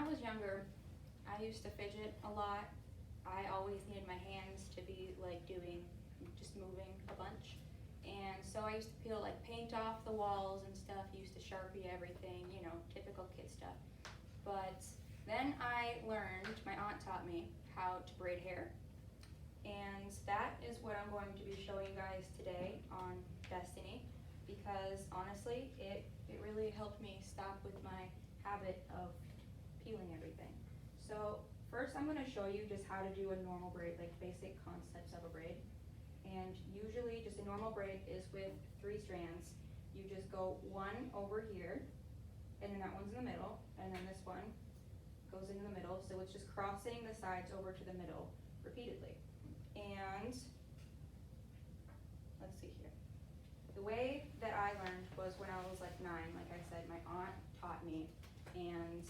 I was younger, I used to fidget a lot. I always needed my hands to be like doing, just moving a bunch. And so I used to peel like paint off the walls and stuff, used to Sharpie everything, you know, typical kid stuff. But then I learned, my aunt taught me how to braid hair. And that is what I'm going to be showing you guys today on Destiny, because honestly, it really helped me stop with my habit of peeling everything. So first I'm gonna show you just how to do a normal braid, like basic concepts of a braid. And usually just a normal braid is with 3 strands. You just go one over here, and then that one's in the middle, and then this one goes in the middle, so it's just crossing the sides over to the middle repeatedly. And let's see here. The way that I learned was when I was like 9, like I said, my aunt taught me, and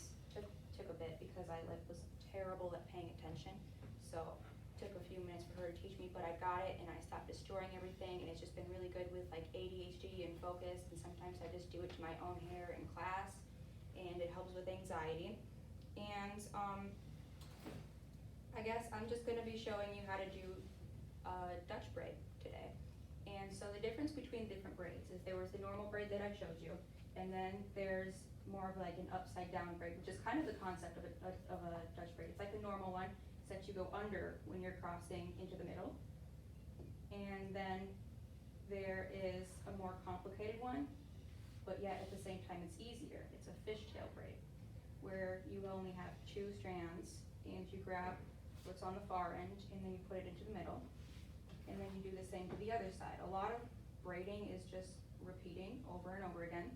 took a bit because I like was terrible at paying attention. So it took a few minutes for her to teach me, but I got it and I stopped destroying everything, and it's just been really good with like ADHD and focus, and sometimes I just do it to my own hair in class, and it helps with anxiety. And I guess I'm just gonna be showing you how to do Dutch braid today. And so the difference between different braids is there was the normal braid that I showed you, and then there's more of like an upside down braid, which is kind of the concept of a Dutch braid. It's like the normal one, except you go under when you're crossing into the middle. And then there is a more complicated one, but yet at the same time it's easier. It's a fishtail braid, where you only have 2 strands, and you grab what's on the far end, and then you put it into the middle, and then you do the same to the other side. A lot of braiding is just repeating over and over again,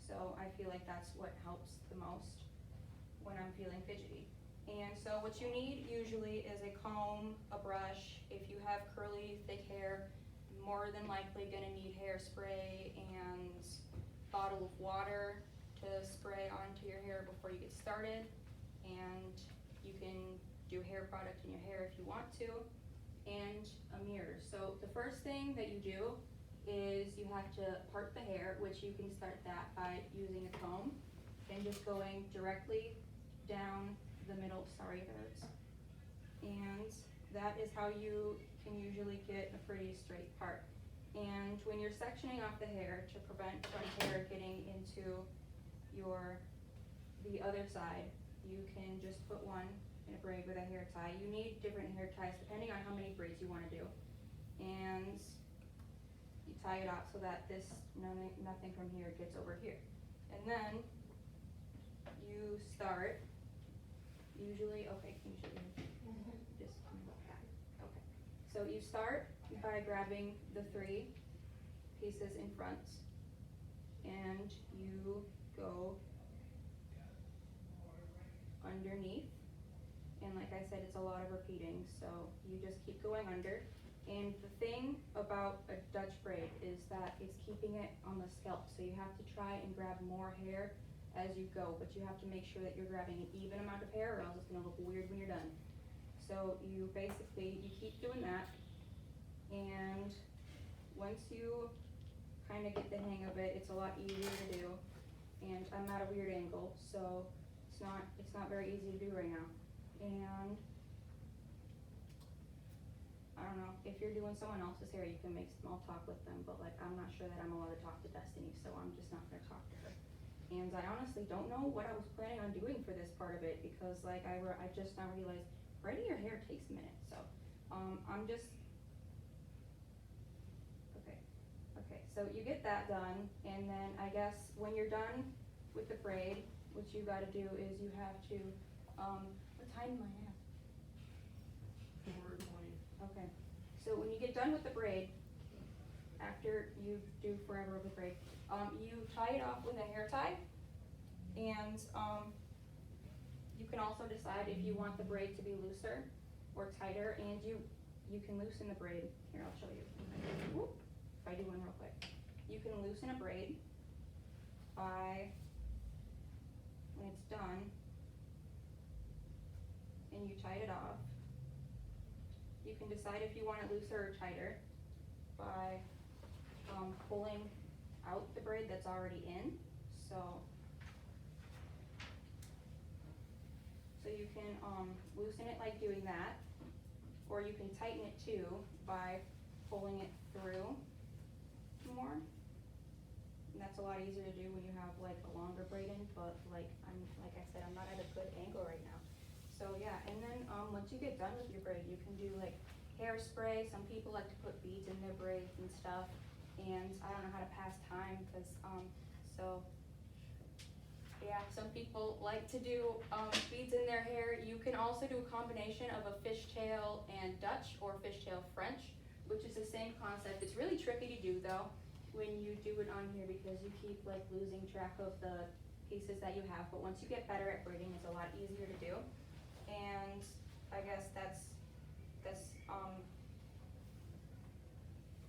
so I feel like that's what helps the most when I'm feeling fidgety. And so what you need usually is a comb, a brush. If you have curly, thick hair, more than likely gonna need hairspray and bottle of water to spray onto your hair before you get started. And you can do hair product in your hair if you want to, and a mirror. So the first thing that you do is you have to part the hair, which you can start that by using a comb and just going directly down the middle, sorry it hurts. And that is how you can usually get a pretty straight part. And when you're sectioning off the hair to prevent from hair getting into the other side, you can just put one in a braid with a hair tie. You need different hair ties depending on how many braids you want to do. And you tie it off so that nothing from here gets over here. And then you start, usually, okay, can you show me? Just back. Okay. So you start by grabbing the 3 pieces in front, and you go underneath, and like I said, it's a lot of repeating, so you just keep going under. And the thing about a Dutch braid is that it's keeping it on the scalp, so you have to try and grab more hair as you go, but you have to make sure that you're grabbing an even amount of hair, or else it's gonna look weird when you're done. So you keep doing that, and once you kind of get the hang of it, it's a lot easier to do. And I'm at a weird angle, so it's not very easy to do right now. And I don't know, if you're doing someone else's hair, you can make small talk with them, but like I'm not sure that I'm allowed to talk to Destiny, so I'm just not gonna talk to her. And I honestly don't know what I was planning on doing for this part of it, because like I just now realized braiding your hair takes a minute. So I'm just okay, so you get that done, and then I guess when you're done with the braid, what you gotta do is you have to, what time am I at? 4:20. Okay, so when you get done with the braid, after you do forever of the braid, you tie it off with a hair tie, and you can also decide if you want the braid to be looser or tighter, and you can loosen the braid. Here, I'll show you. Whoop. If I do one real quick. You can loosen a braid by, when it's done, and you tie it off, you can decide if you want it looser or tighter by pulling out the braid that's already in. So can loosen it like doing that, or you can tighten it too by pulling it through more. And that's a lot easier to do when you have like a longer braid in, but like I said, I'm not at a good angle right now. So yeah, and then once you get done with your braid, you can do like hairspray. Some people like to put beads in their braids and stuff, and I don't know how to pass time because so yeah, some people like to do beads in their hair. You can also do a combination of a fishtail and Dutch or fishtail French, which is the same concept. It's really tricky to do though when you do it on here because you keep like losing track of the pieces that you have, but once you get better at braiding, it's a lot easier to do. And I guess that's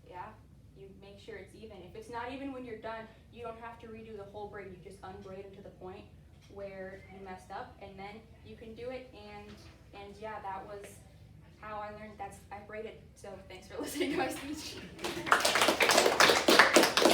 yeah, you make sure it's even. If it's not even when you're done, you don't have to redo the whole braid. You just unbraid them to the point where you messed up, and then you can do it. And yeah, that was how I learned. I braided. So thanks for listening to my speech.